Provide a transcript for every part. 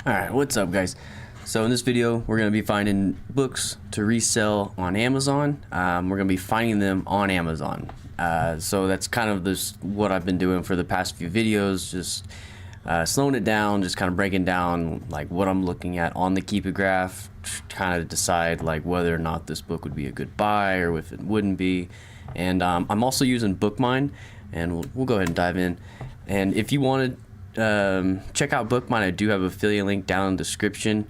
Alright, what's up guys? So in this video we're going to be finding books to resell on Amazon. We're going to be finding them on Amazon. So that's kind of what I've been doing for the past few videos, just slowing it down, just kind of breaking down like what I'm looking at on the Keepa graph, kind of decide like whether or not this book would be a good buy or if it wouldn't be. And I'm also using BookMine, and we'll go ahead and dive in. And if you wanted check out BookMine, I do have an affiliate link down in the description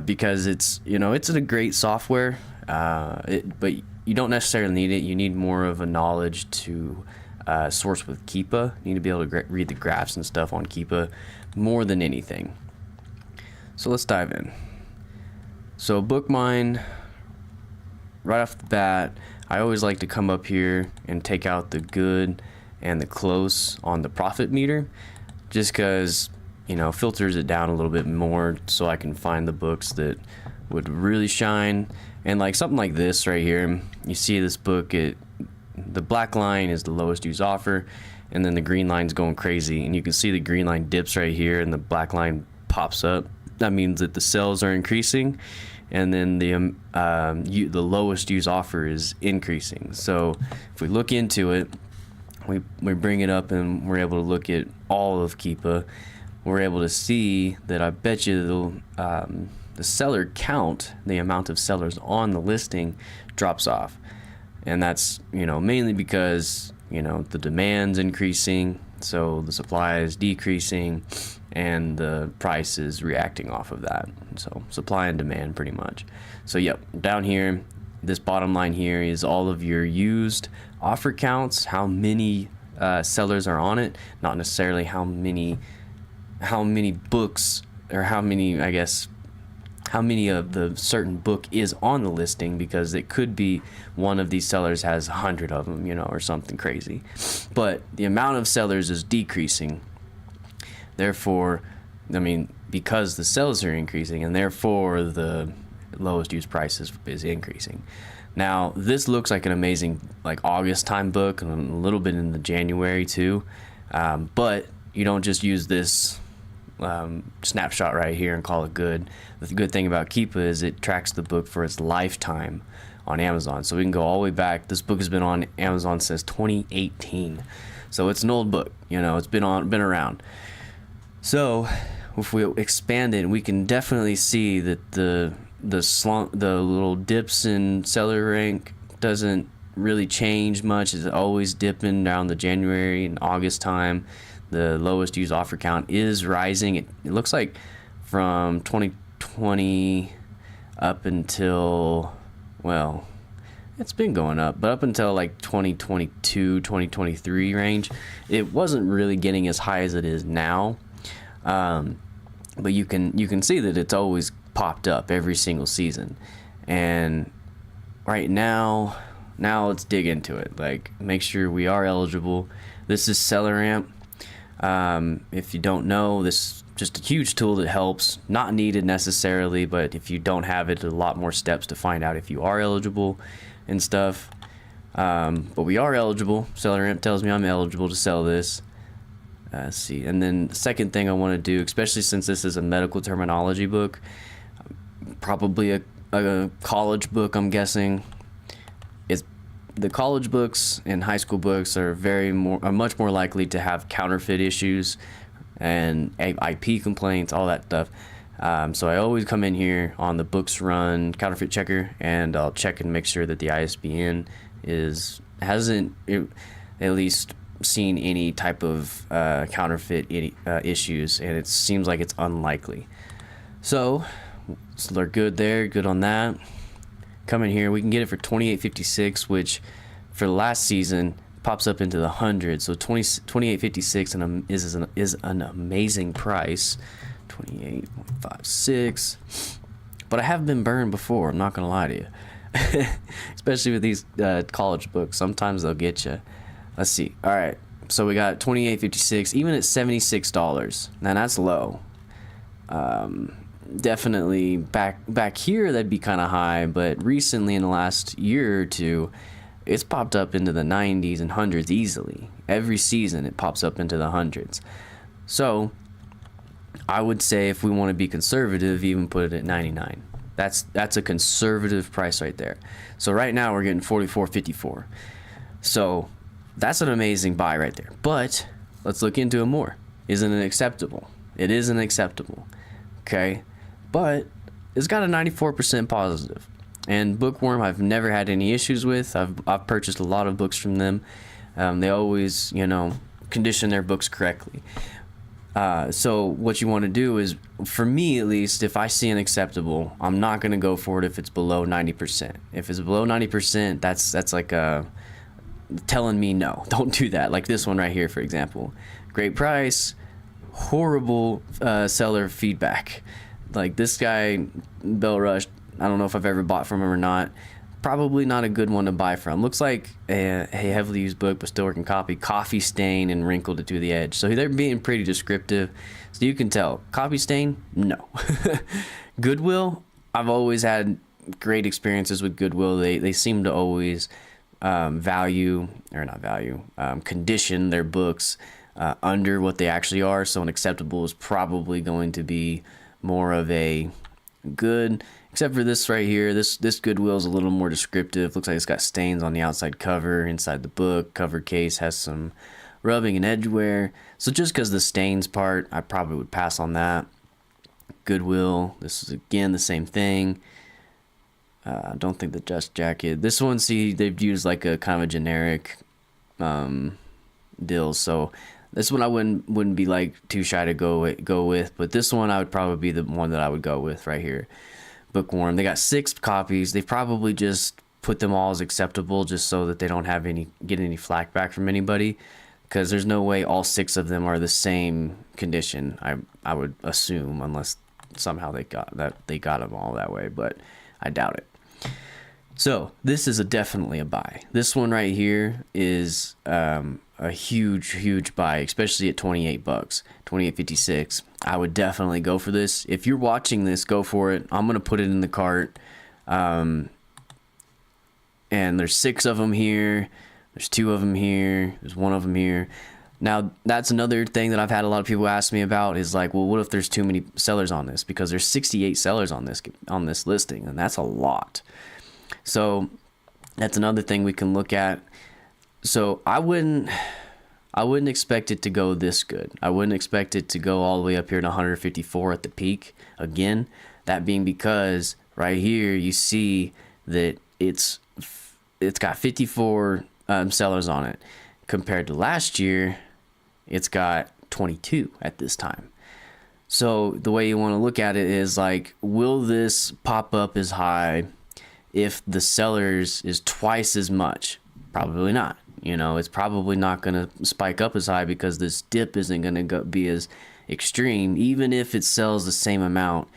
because it's a great software, but you don't necessarily need it. You need more of a knowledge to source with Keepa. You need to be able to read the graphs and stuff on Keepa more than anything. So let's dive in. So BookMine, right off the bat, I always like to come up here and take out the good and the close on the profit meter, just because filters it down a little bit more so I can find the books that would really shine. And like something like this right here, you see this book, the black line is the lowest used offer, and then the green line's going crazy, and you can see the green line dips right here and the black line pops up. That means that the sales are increasing, and then the lowest used offer is increasing. So if we look into it, we bring it up and we're able to look at all of Keepa. We're able to see that I bet you the seller count, the amount of sellers on the listing, drops off. And that's mainly because the demand's increasing, so the supply is decreasing and the price is reacting off of that. So supply and demand pretty much. So yep, down here, this bottom line here is all of your used offer counts, how many sellers are on it, not necessarily how many books, or how many of the certain book is on the listing, because it could be one of these sellers has 100 of them, or something crazy. But the amount of sellers is decreasing. Therefore, because the sales are increasing, and therefore the lowest used price is increasing. Now this looks like an amazing August time book, and a little bit in the January too, but you don't just use this snapshot right here and call it good. The good thing about Keepa is it tracks the book for its lifetime on Amazon, so we can go all the way back. This book has been on Amazon since 2018, so it's an old book. It's been around. So if we expand it, we can definitely see that the little dips in seller rank doesn't really change much. It's always dipping around the January and August time. The lowest used offer count is rising. It looks like from 2020 up until, well, it's been going up, but up until like 2022, 2023 range, it wasn't really getting as high as it is now. But you can see that it's always popped up every single season. And right now let's dig into it. Make sure we are eligible. This is Seller Amp. If you don't know, this is just a huge tool that helps. Not needed necessarily, but if you don't have it, a lot more steps to find out if you are eligible and stuff. But we are eligible. Seller Amp tells me I'm eligible to sell this. Let's see. And then the second thing I want to do, especially since this is a medical terminology book, probably a college book, I'm guessing. The college books and high school books are much more likely to have counterfeit issues and IP complaints, all that stuff. So I always come in here on the books run counterfeit checker, and I'll check and make sure that the ISBN hasn't at least seen any type of counterfeit issues, and it seems like it's unlikely. So they're good there, good on that. Come in here, we can get it for $28.56, which for the last season pops up into the hundreds. So $28.56 is an amazing price. $28.56. But I have been burned before, I'm not gonna lie to you. Especially with these college books, sometimes they'll get you. Let's see. All right, so we got $28.56, even at $76. Now that's low. Definitely back here that'd be kind of high, but recently in the last year or two, it's popped up into the 90s and hundreds easily. Every season it pops up into the hundreds. So I would say if we want to be conservative, even put it at 99. That's a conservative price right there. So right now we're getting 44.54. So that's an amazing buy right there. But let's look into it more. Isn't it acceptable? It isn't acceptable. Okay, but it's got a 94% positive. And Bookworm, I've never had any issues with. I've purchased a lot of books from them. They always, condition their books correctly. So what you want to do is, for me at least, if I see an acceptable, I'm not going to go for it if it's below 90%. If it's below 90%, that's like telling me no, don't do that. Like this one right here, for example. Great price, horrible seller feedback. Like this guy, Bell Rush, I don't know if I've ever bought from him or not. Probably not a good one to buy from. Looks like a heavily used book, but still working copy. Coffee stain and wrinkled it to the edge. So they're being pretty descriptive. So you can tell. Coffee stain? No. Goodwill? I've always had great experiences with Goodwill. They seem to always condition their books under what they actually are. So an acceptable is probably going to be more of a good, except for this right here. This Goodwill is a little more descriptive. Looks like it's got stains on the outside cover. Inside the book cover case has some rubbing and edge wear. So just because the stains part, I probably would pass on that. Goodwill, this is again the same thing. I don't think the Just Jacket. This one, see, they've used like a kind of a generic deal. So this one I wouldn't be like too shy to go with. But this one I would probably be the one that I would go with right here. Bookworm. They got 6 copies. They probably just put them all as acceptable just so that they don't have get any flack back from anybody, because there's no way all 6 of them are the same condition. I would assume, unless somehow they got them all that way, but I doubt it. So this is definitely a buy. This one right here is a huge buy, especially at $28, $28.56. I would definitely go for this. If you're watching this, go for it. I'm gonna put it in the cart. And there's 6 of them here. There's 2 of them here. There's 1 of them here. Now that's another thing that I've had a lot of people ask me about is like, well, what if there's too many sellers on this? Because there's 68 sellers on this listing, and that's a lot. So that's another thing we can look at. So I wouldn't expect it to go this good. I wouldn't expect it to go all the way up here to 154 at the peak again. That being because right here you see that it's got 54 sellers on it. Compared to last year, it's got 22 at this time. So the way you want to look at it is like, will this pop up as high if the sellers is twice as much? Probably not. It's probably not going to spike up as high because this dip isn't going to be as extreme. Even if it sells the same amount,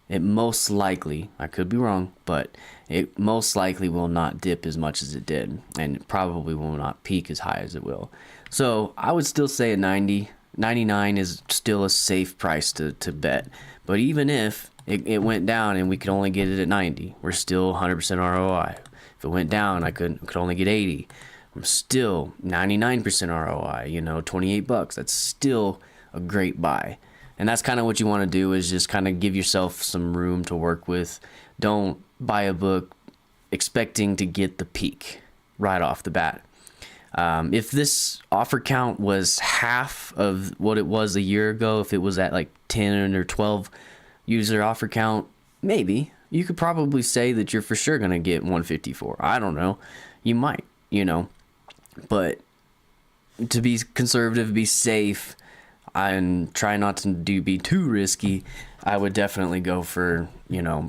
it most likely, I could be wrong, but it most likely will not dip as much as it did, and it probably will not peak as high as it will. So I would still say a 90. 99 is still a safe price to bet. But even if it went down and we could only get it at 90, we're still 100% ROI. If it went down, I could only get 80. I'm still 99% ROI, $28. That's still a great buy. And that's kind of what you want to do, is just kind of give yourself some room to work with. Don't buy a book expecting to get the peak right off the bat. If this offer count was half of what it was a year ago, if it was at like 10 or 12 user offer count, maybe you could probably say that you're for sure going to get 154. I don't know. You might, but to be conservative, be safe, and try not to be too risky, I would definitely go for,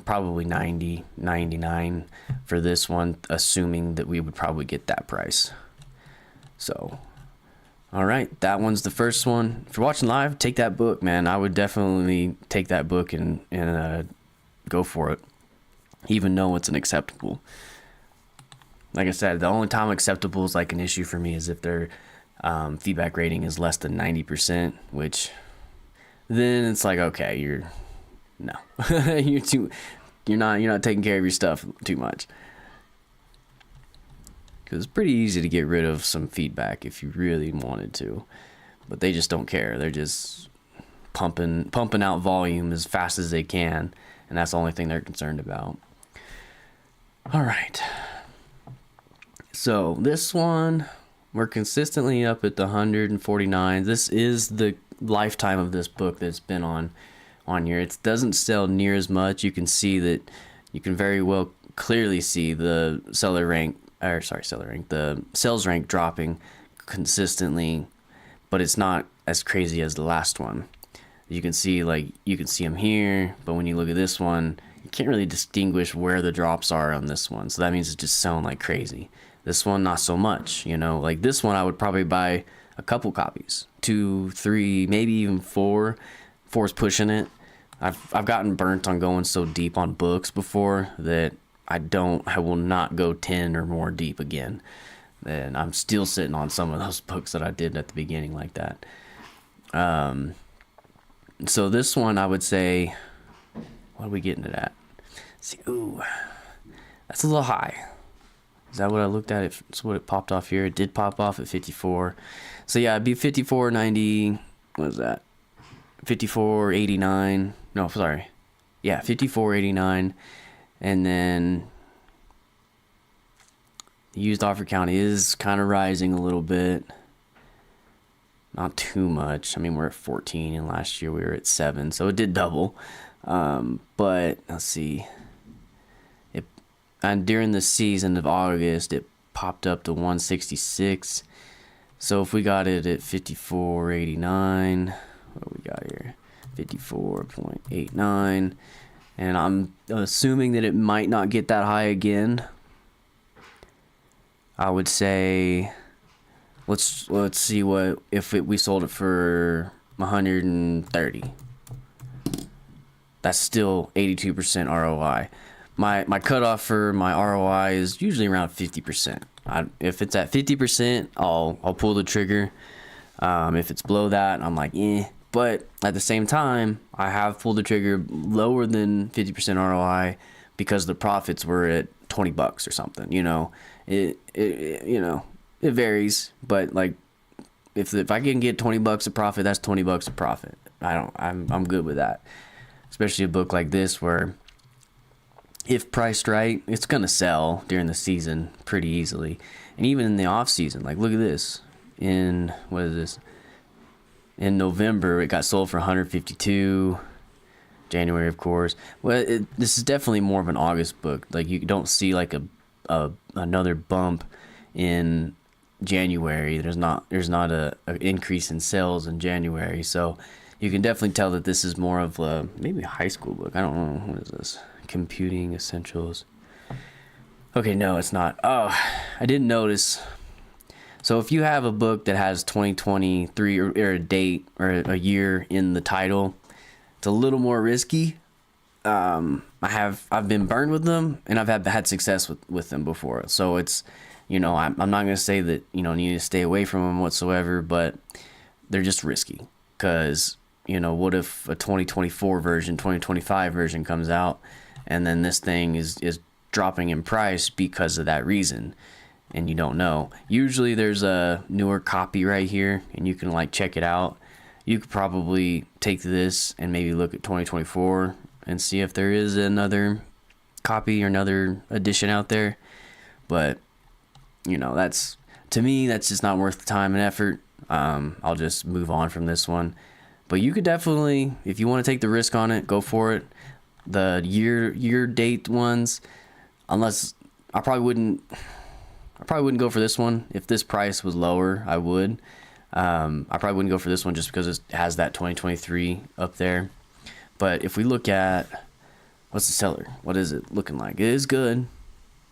probably 90, 99 for this one, assuming that we would probably get that price. So, all right, that one's the first one. If you're watching live, take that book, man. I would definitely take that book and go for it, even though it's an acceptable. Like I said, the only time acceptable is like an issue for me is if their feedback rating is less than 90%, which then it's like, okay, you're not taking care of your stuff too much. Because it's pretty easy to get rid of some feedback if you really wanted to, but they just don't care. They're just pumping out volume as fast as they can, and that's the only thing they're concerned about. All right. So this one, we're consistently up at the 149. This is the lifetime of this book that's been on here. It doesn't sell near as much. You can see that, you can very well clearly see the the sales rank dropping consistently, but it's not as crazy as the last one. You can see them here, but when you look at this one, you can't really distinguish where the drops are on this one. So that means it's just selling like crazy. This one, not so much, you know. Like this one, I would probably buy a couple copies, 2, 3, maybe even 4. 4's pushing it. I've gotten burnt on going so deep on books before that I will not go 10 or more deep again. And I'm still sitting on some of those books that I did at the beginning like that. So this one, I would say, what are we getting it at? Let's see, ooh, that's a little high. Is that what I looked at? It's what it popped off here. It did pop off at 54. So yeah, it'd be 54.90. What is that? 54.89. No, sorry. Yeah, 54.89. And then the used offer count is kind of rising a little bit. Not too much. I mean, we're at 14, and last year we were at 7, so it did double. But let's see. And during the season of August, it popped up to 166. So if we got it at 54.89, what we got here? 54.89. And I'm assuming that it might not get that high again. I would say, let's see what if we sold it for 130. That's still 82% ROI. My cutoff for my ROI is usually around 50%. If it's at 50%, I'll pull the trigger. If it's below that, I'm like, eh. But at the same time, I have pulled the trigger lower than 50% ROI because the profits were at $20 or something. You know, it varies, but like if I can get $20 of profit, that's $20 of profit. I'm good with that. Especially a book like this where if priced right, it's gonna sell during the season pretty easily, and even in the off season. Like look at this. In November, it got sold for 152. January, of course. Well, this is definitely more of an August book. Like you don't see like another bump in January. There's not a increase in sales in January, so you can definitely tell that this is more of maybe a high school book. I don't know, what is this? Computing Essentials. Okay, no, it's not. Oh, I didn't notice. So if you have a book that has 2023 or a date or a year in the title, it's a little more risky. I've been burned with them, and I've had success with them before. So it's, I'm not gonna say that you need to stay away from them whatsoever, but they're just risky because what if a 2024 version, 2025 version comes out, and then this thing is dropping in price because of that reason, and you don't know. Usually there's a newer copy right here, and you can like check it out. You could probably take this and maybe look at 2024 and see if there is another copy or another edition out there. But that's, to me, that's just not worth the time and effort. I'll just move on from this one. But you could definitely, if you want to take the risk on it, go for it. The year date ones, unless I probably wouldn't go for this one. If this price was lower, I would. I probably wouldn't go for this one just because it has that 2023 up there. But if we look at, what's the seller? What is it looking like? It is good.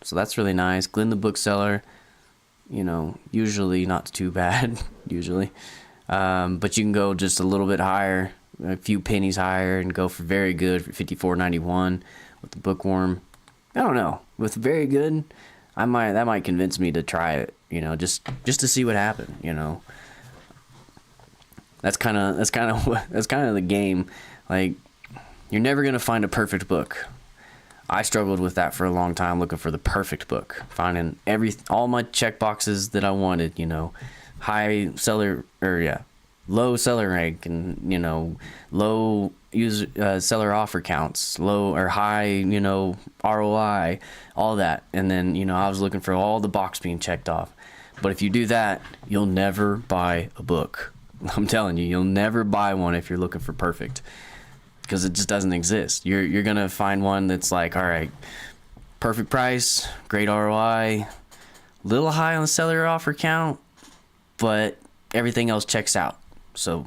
So that's really nice. Glenn the Bookseller, usually not too bad, usually. But you can go just a little bit higher, a few pennies higher, and go for very good for $54.91 with the Bookworm. I don't know. With very good, that might convince me to try it, just to see what happened, That's kind of the game. Like, you're never going to find a perfect book. I struggled with that for a long time, looking for the perfect book, finding all my check boxes that I wanted, high seller, low seller rank, and low user seller offer counts, low or high ROI, all that. And then I was looking for all the box being checked off. But if you do that, you'll never buy a book. I'm telling you, you'll never buy one if you're looking for perfect, because it just doesn't exist. You're gonna find one that's like, all right, perfect price, great ROI, little high on the seller offer count, but everything else checks out. So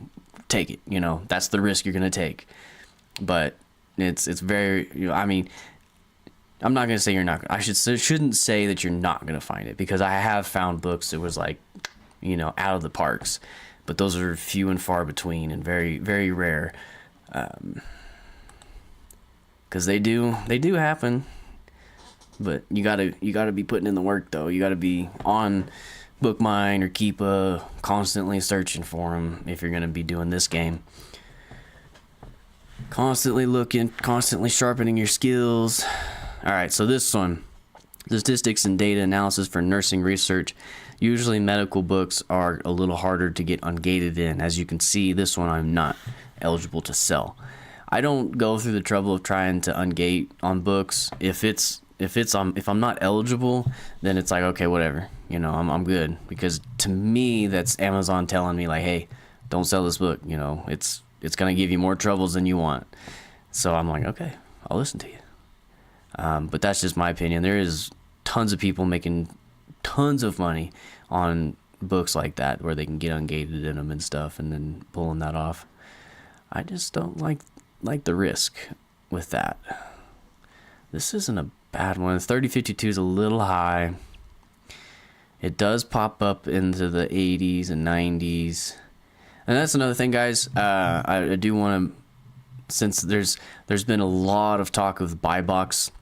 take it. That's the risk you're gonna take. But it's very. I mean, I'm not gonna say you're not. Shouldn't say that you're not gonna find it, because I have found books that was like, out of the parks. But those are few and far between, and very, very rare, because they do happen. But you gotta be putting in the work, though. You gotta be on Bookmine or Keepa, constantly searching for them if you're gonna be doing this game. Constantly looking, constantly sharpening your skills. All right, so this one, statistics and data analysis for nursing research. Usually medical books are a little harder to get ungated in. As you can see, this one I'm not eligible to sell. I don't go through the trouble of trying to ungate on books. If I'm not eligible, then it's like, okay, whatever. I'm good, because to me that's Amazon telling me like, hey, don't sell this book. It's gonna give you more troubles than you want. So I'm like, okay, I'll listen to you. But that's just my opinion. There is tons of people making tons of money on books like that, where they can get ungated in them and stuff, and then pulling that off. I just don't like the risk with that. This isn't a bad one. 3052 is a little high. It does pop up into the 80s and 90s. And that's another thing, guys. I do want to, since there's been a lot of talk of buy box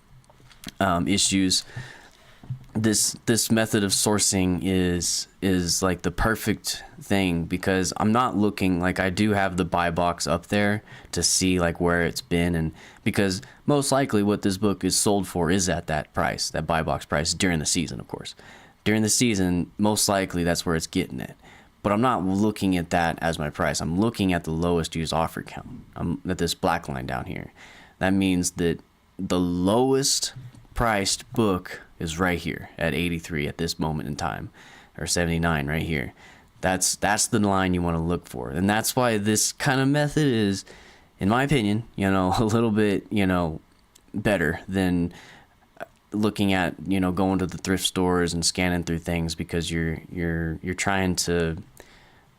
issues, this method of sourcing is like the perfect thing, because I'm not looking, like, I do have the buy box up there to see like where it's been, and because most likely what this book is sold for is at that price, that buy box price, during the season. Of course, during the season, most likely that's where it's getting it. But I'm not looking at that as my price. I'm looking at the lowest used offer count. I'm at this black line down here. That means that the lowest priced book is right here at 83 at this moment in time, or 79 right here. That's the line you want to look for. And that's why this kind of method is, in my opinion, a little bit, better than looking at, going to the thrift stores and scanning through things, because you're trying to,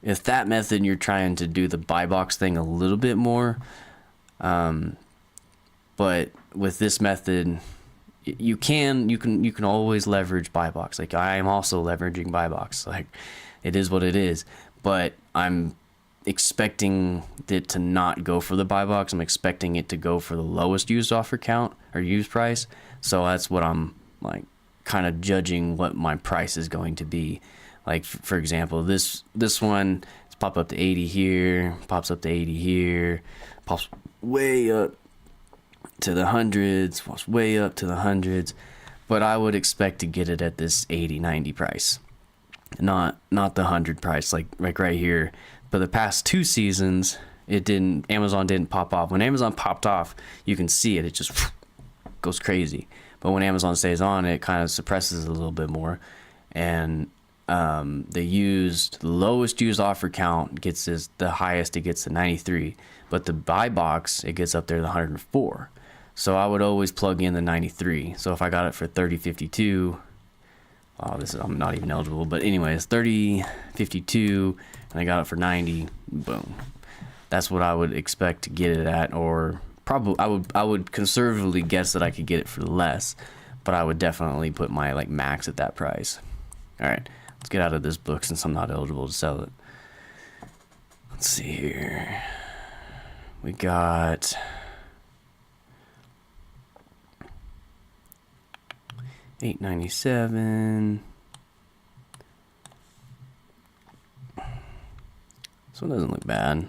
if that method, you're trying to do the buy box thing a little bit more. But with this method, you can always leverage buy box. Like, I am also leveraging buy box. Like, it is what it is. But I'm expecting it to not go for the buy box. I'm expecting it to go for the lowest used offer count or used price. So that's what I'm like, kind of judging what my price is going to be. Like, for example, this one, it's pop up to 80 here, pops up to 80 here, pops way up to the hundreds, pops way up to the hundreds. But I would expect to get it at this 80, 90 price, not the 100 price, like right here. But the past 2 seasons, Amazon didn't pop off. When Amazon popped off, you can see it just goes crazy. But when Amazon stays on, it kind of suppresses it a little bit more. And the lowest used offer count gets the highest, it gets to 93. But the buy box, it gets up there to 104. So I would always plug in the 93. So if I got it for 3052, I'm not even eligible, but anyways, 3052, and I got it for 90, boom. That's what I would expect to get it at, or probably I would conservatively guess that I could get it for less, but I would definitely put my like max at that price. All right, let's get out of this book since I'm not eligible to sell it. Let's see here. We got $8.97. This one doesn't look bad.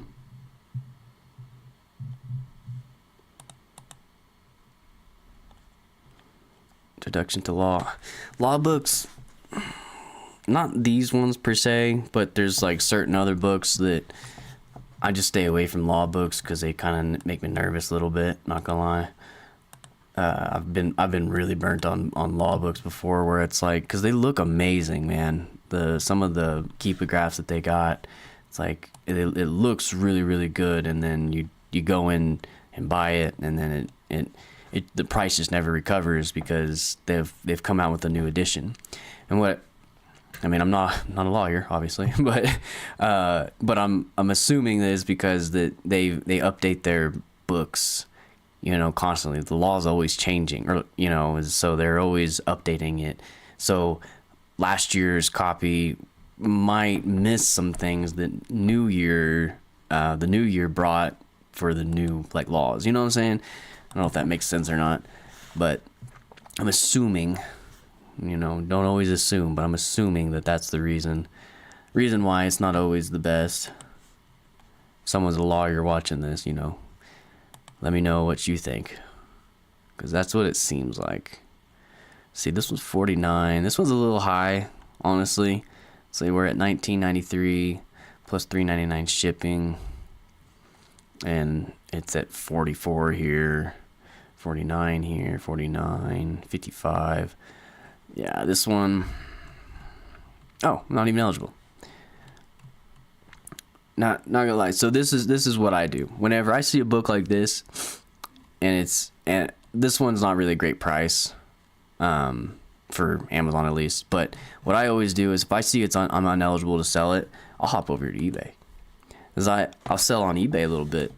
Introduction to Law. Law books, not these ones per se, but there's like certain other books that I just stay away from law books because they kind of make me nervous a little bit. Not gonna lie. I've been really burnt on law books before, where it's like, because they look amazing, man. Some of the keepagraphs that they got, it's like it looks really really good, and then you go in and buy it, and then the price just never recovers because they've come out with a new edition. And what I mean, I'm not a lawyer, obviously, but I'm assuming that it's because that they update their books, constantly. The law's always changing, or so they're always updating it. So last year's copy might miss some things that the new year brought for the new like laws. You know what I'm saying? I don't know if that makes sense or not, but I'm assuming. Don't always assume, but I'm assuming that that's the reason why it's not always the best. If someone's a lawyer watching this, let me know what you think, because that's what it seems like. See, this was 49. This one's a little high, honestly. So we're at $19.93 plus $3.99 shipping, and it's at 44 here, 49 here, 49, 55. Yeah, this one, not even eligible. Not gonna lie. So this is what I do. Whenever I see a book like this, and this one's not really a great price, for Amazon at least. But what I always do is, if I see I'm ineligible to sell it, I'll hop over to eBay, because I'll sell on eBay a little bit.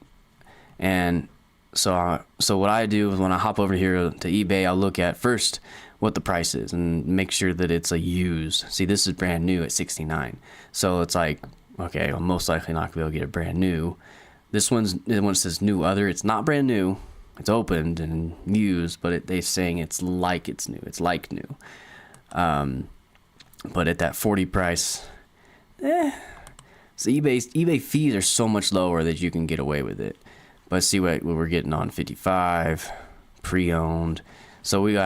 And so what I do is, when I hop over here to eBay, I'll look at first what the price is and make sure that it's a used. See, this is brand new at $69. So it's like, okay, I'm most likely not gonna be able to get it brand new. This one says new other. It's not brand new. It's opened and used, but they're saying it's like it's new. It's like new. But at that 40 price, so eBay fees are so much lower that you can get away with it. But see what we're getting on 55 pre-owned. So we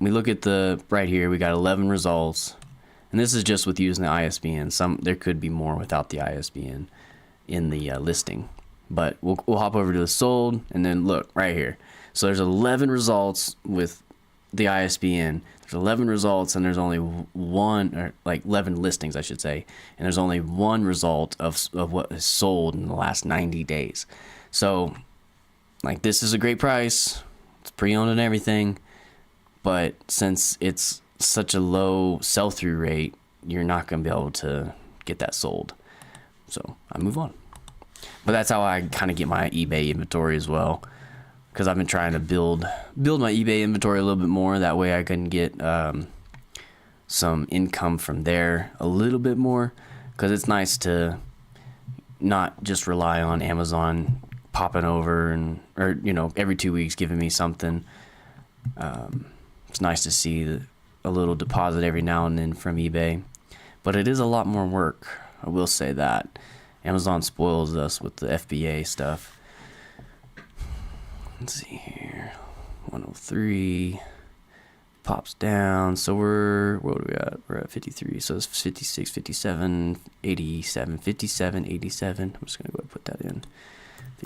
look at right here, we got 11 results, and this is just with using the ISBN. There could be more without the ISBN in the listing, but we'll hop over to the sold, and then look right here. So there's 11 results with the ISBN. There's 11 results, and there's only one, or like 11 listings, I should say, and there's only one result of what is sold in the last 90 days. So, like, this is a great price. It's pre-owned and everything. But since it's such a low sell-through rate, you're not going to be able to get that sold. So I move on. But that's how I kind of get my eBay inventory as well, because I've been trying to build my eBay inventory a little bit more. That way I can get some income from there a little bit more, because it's nice to not just rely on Amazon popping over or every 2 weeks giving me something. It's nice to see a little deposit every now and then from eBay, but it is a lot more work. I will say that. Amazon spoils us with the FBA stuff. Let's see here. 103 pops down. So what are we at? We're at 53. So it's 56, 57, 87, 57, 87. I'm just going to go ahead and put that in.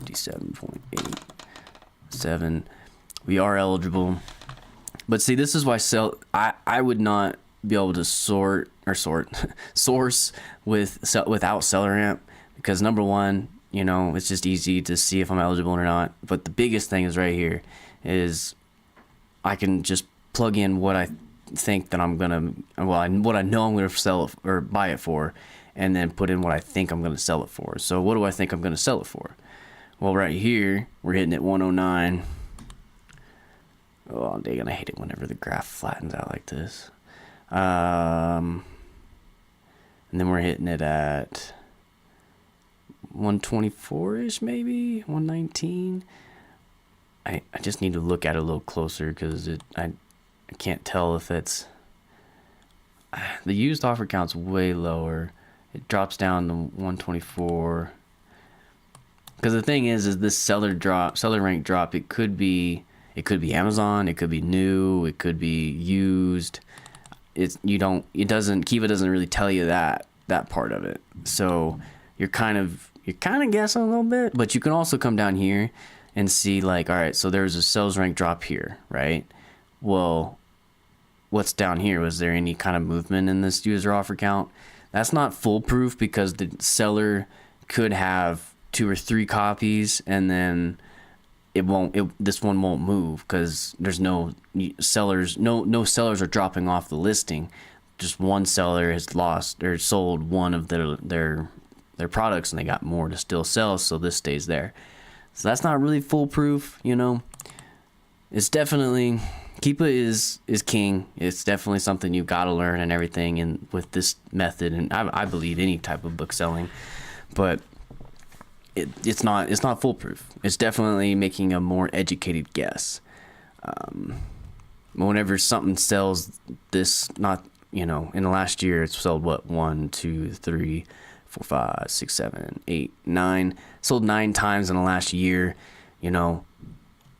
57.87. We are eligible. But see, this is why I would not be able to source without SellerAmp, because number one, it's just easy to see if I'm eligible or not. But the biggest thing is right here is I can just plug in what I think that what I know I'm gonna sell it or buy it for, and then put in what I think I'm gonna sell it for. So what do I think I'm gonna sell it for? Well, right here we're hitting at 109. Oh, they're gonna hate it whenever the graph flattens out like this. And then we're hitting it at 124-ish, maybe 119. I just need to look at it a little closer, because I can't tell if it's the used offer count's way lower. It drops down to 124. Because the thing is this seller rank drop. It could be Amazon, it could be new, it could be used. Kiva doesn't really tell you that part of it. So you're kind of you're kind of guessing a little bit. But you can also come down here and see like, all right, so there's a sales rank drop here, right? Well, what's down here? Was there any kind of movement in this user offer count? That's not foolproof because the seller could have 2 or 3 copies and then this one won't move because there's no sellers are dropping off the listing. Just one seller has lost or sold one of their products and they got more to still sell, so this stays there. So that's not really foolproof, you know. It's definitely Keepa is king. It's definitely something you've got to learn and everything, and with this method, and I believe any type of book selling, but it's not foolproof. It's definitely making a more educated guess. Whenever something sells this, not, you know, in the last year, it's sold what, 1, 2, 3, 4, 5, 6, 7, 8, 9, sold 9 times in the last year. You know,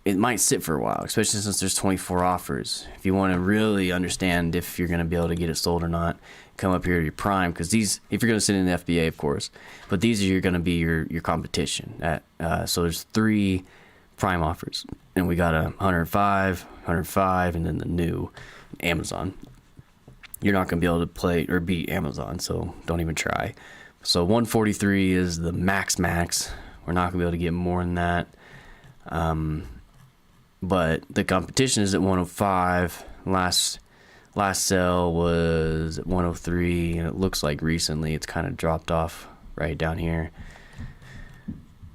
it might sit for a while, especially since there's 24 offers. If you want to really understand if you're going to be able to get it sold or not, come up here to your prime, because these, if you're going to sit in the FBA, of course, but these are going to be your competition. So there's 3 prime offers, and we got 105, and then the new Amazon. You're not going to be able to play or beat Amazon, so don't even try. So 143 is the max. We're not going to be able to get more than that. But the competition is at 105. Last sale was at 103, and it looks like recently it's kind of dropped off right down here.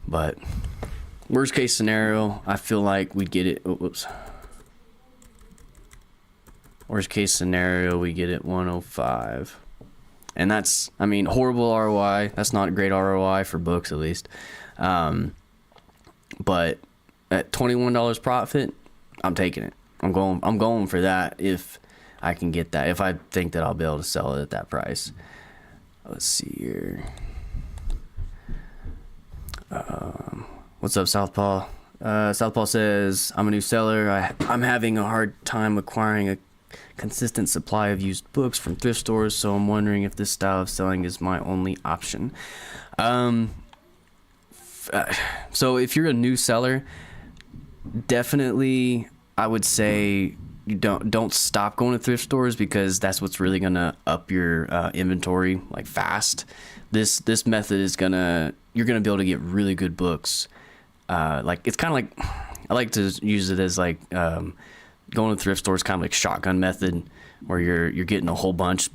But worst case scenario, I feel like we'd get it. Worst case scenario, we get it 105. And that's, I mean, horrible ROI. That's not a great ROI for books, at least. But at $21 profit, I'm taking it. I'm going for that if I can get that. If I think that I'll be able to sell it at that price. Let's see here. What's up, Southpaw? Southpaw says, I'm a new seller. I'm having a hard time acquiring a consistent supply of used books from thrift stores, so I'm wondering if this style of selling is my only option. So if you're a new seller, definitely I would say you don't stop going to thrift stores, because that's what's really gonna up your inventory like fast. This method is you're gonna be able to get really good books. Like, it's kind of like, I like to use it as like going to thrift stores, kind of like shotgun method, where you're getting a whole bunch,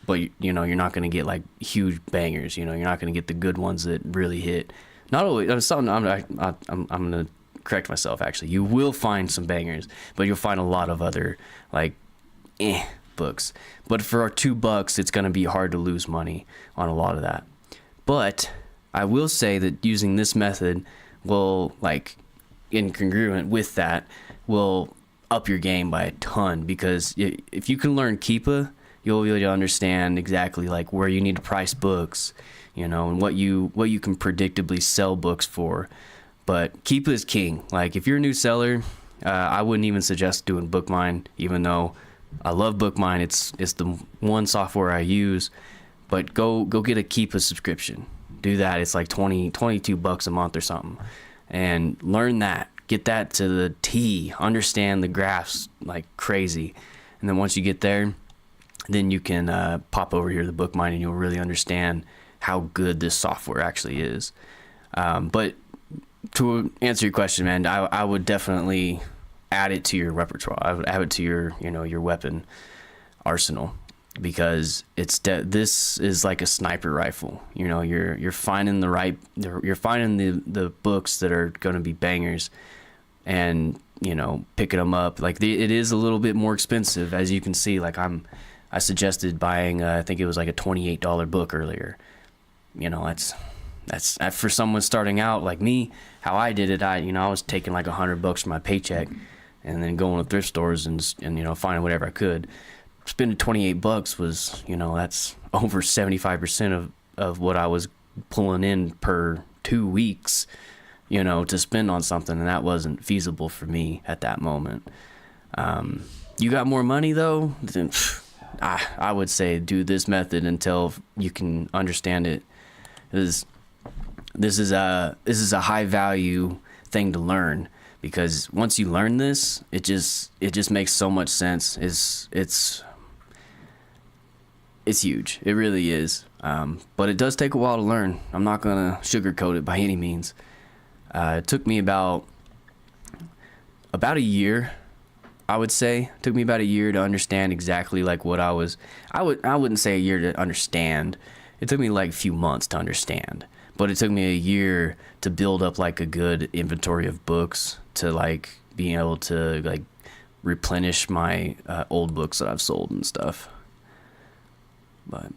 but you know, you're not gonna get like huge bangers. You know, you're not gonna get the good ones that really hit. Not always. Something I'm gonna correct myself. Actually, you will find some bangers, but you'll find a lot of other like books. But for our $2, it's gonna be hard to lose money on a lot of that. But I will say that using this method will, like, incongruent with that, will up your game by a ton, because if you can learn Keepa, you'll be able to understand exactly like where you need to price books, you know, and what you can predictably sell books for. But Keepa is king. Like, if you're a new seller, I wouldn't even suggest doing BookMine, even though I love BookMine. It's the one software I use. But go get a Keepa subscription. Do that. It's like $22 a month or something, and learn that. Get that to the T. Understand the graphs like crazy, and then once you get there, then you can pop over here to the BookMine, and you'll really understand how good this software actually is. But to answer your question, man, I would definitely add it to your repertoire. I would add it to your weapon arsenal, because this is like a sniper rifle. You know, you're finding the books that are going to be bangers, and you know, picking them up. Like, it is a little bit more expensive, as you can see. Like, I suggested buying I think it was like a $28 book earlier. You know, that's for someone starting out like me. How I did it, I was taking like $100 from my paycheck, and then going to thrift stores and finding whatever I could. Spending $28 was, that's over 75% of what I was pulling in per 2 weeks, to spend on something, and that wasn't feasible for me at that moment. You got more money though, then I would say do this method until you can understand it. Because this is a high value thing to learn, because once you learn this, it just makes so much sense. It's huge. It really is. But it does take a while to learn. I'm not gonna sugarcoat it by any means. It took me about a year, I would say. It took me about a year to understand exactly like what I wouldn't say a year to understand. It took me like a few months to understand. But it took me a year to build up like a good inventory of books, to like being able to like replenish my old books that I've sold and stuff. But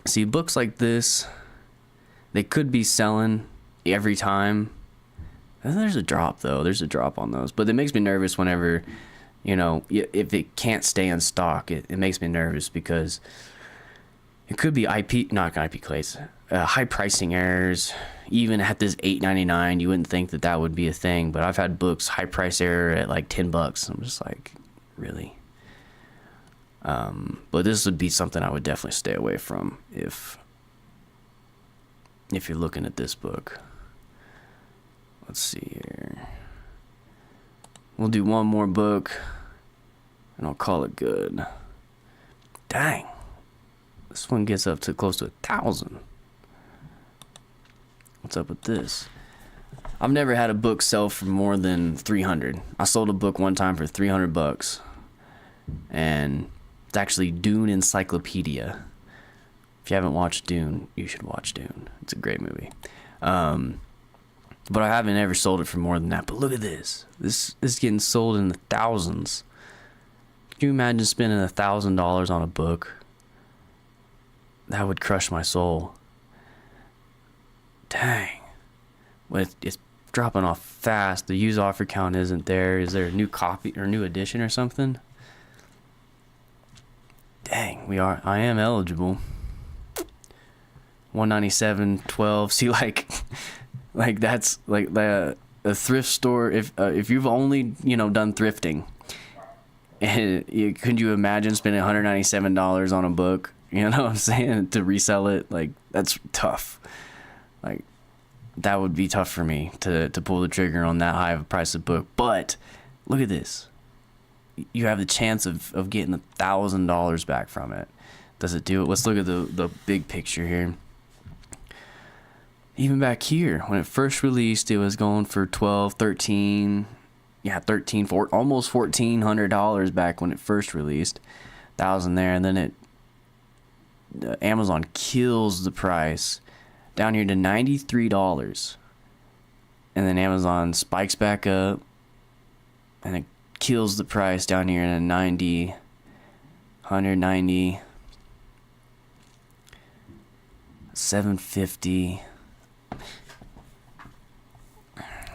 see, books like this, they could be selling every time. And there's a drop though. There's a drop on those, but it makes me nervous whenever, if it can't stay in stock. It makes me nervous because it could be not IP claims, high pricing errors. Even at this $8.99, you wouldn't think that would be a thing. But I've had books high price error at like $10. I'm just like, really? But this would be something I would definitely stay away from if you're looking at this book. Let's see here. We'll do one more book and I'll call it good. Dang. This one gets up to close to 1,000. What's up with this? I've never had a book sell for more than 300. I sold a book one time for $300, and it's actually Dune Encyclopedia. If you haven't watched Dune, you should watch Dune. It's a great movie. But I haven't ever sold it for more than that. But look at this. This is getting sold in the thousands. Can you imagine spending $1,000 on a book? That would crush my soul. Dang. Well, it's dropping off fast. The use offer count isn't there. Is there a new copy or new edition or something? Dang, I am eligible. 197.12. See, like that's like a thrift store. If you've only done thrifting, and could you imagine spending $197 on a book? You know what I'm saying? To resell it, like that's tough. Like that would be tough for me to pull the trigger on that high of a price of book. But look at this. You have the chance of getting $1,000 back from it. Does it do it? Let's look at the big picture here. Even back here, when it first released, it was going for 12, 13, almost $1,400 back when it first released. 1,000 there, and then Amazon kills the price down here to $93, and then Amazon spikes back up, and it kills the price down here to 90, 190, 750.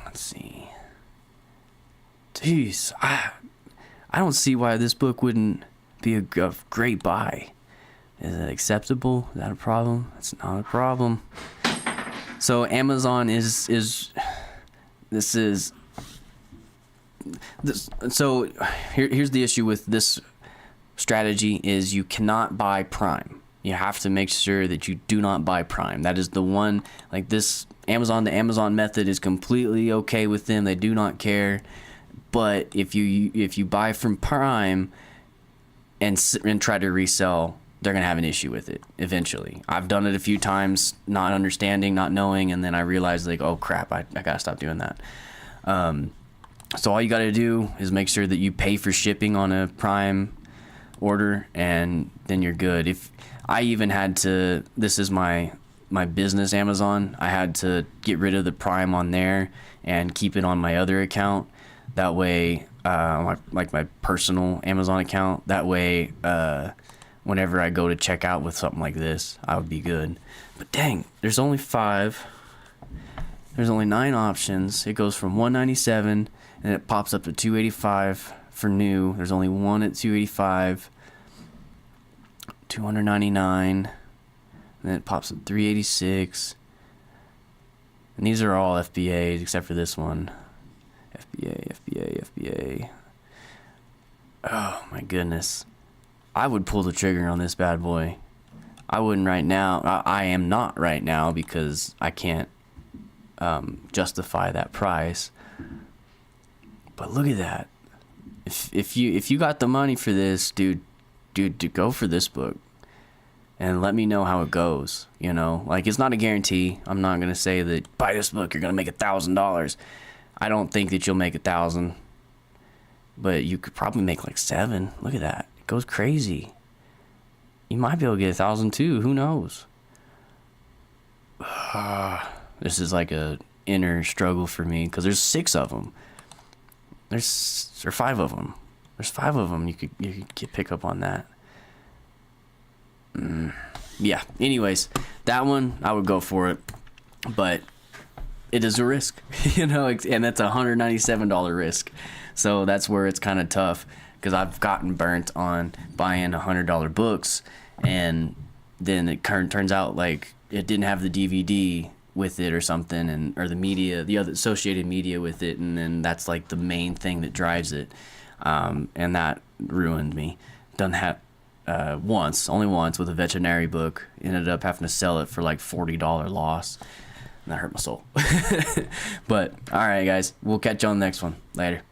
Let's see. Jeez, I don't see why this book wouldn't be a great buy. Is it acceptable? Is that a problem? It's not a problem. So Amazon so here's the issue with this strategy is you cannot buy Prime. You have to make sure that you do not buy Prime. That is the one, like this Amazon to Amazon method is completely okay with them. They do not care. But if you buy from Prime and try to resell, they're going to have an issue with it eventually. I've done it a few times, not understanding, not knowing, and then I realized like, oh crap, I got to stop doing that. So all you got to do is make sure that you pay for shipping on a Prime order, and then you're good. If I even had to, this is my business Amazon, I had to get rid of the Prime on there and keep it on my other account. That way, my personal Amazon account, that way, whenever I go to check out with something like this, I would be good. But dang, there's only 5. There's only 9 options. It goes from $197 and it pops up to $285 for new. There's only one at $285, $299, and then it pops up $386. And these are all FBAs except for this one. FBA. Oh my goodness. I would pull the trigger on this bad boy. I wouldn't right now. I am not right now because I can't justify that price. But look at that. If you got the money for this, dude, go for this book. And let me know how it goes. You know, like, it's not a guarantee. I'm not gonna say that buy this book you're gonna make $1,000. I don't think that you'll make 1,000, but you could probably make like 7. Look at that. It goes crazy. You might be able to get 1,000 too. Who knows? This is like a inner struggle for me because there's 6 of them. There's 5 of them. There's 5 of them. You could pick up on that. Yeah. Anyways, that one I would go for it, but it is a risk, you know, and that's $197 risk. So that's where it's kind of tough because I've gotten burnt on buying $100 books, and then it turns out like it didn't have the DVD with it or something, or the media, the other associated media with it, and then that's like the main thing that drives it, and that ruined me. Done that only once with a veterinary book. Ended up having to sell it for like $40 loss, and that hurt my soul. But all right, guys, we'll catch you on the next one. Later.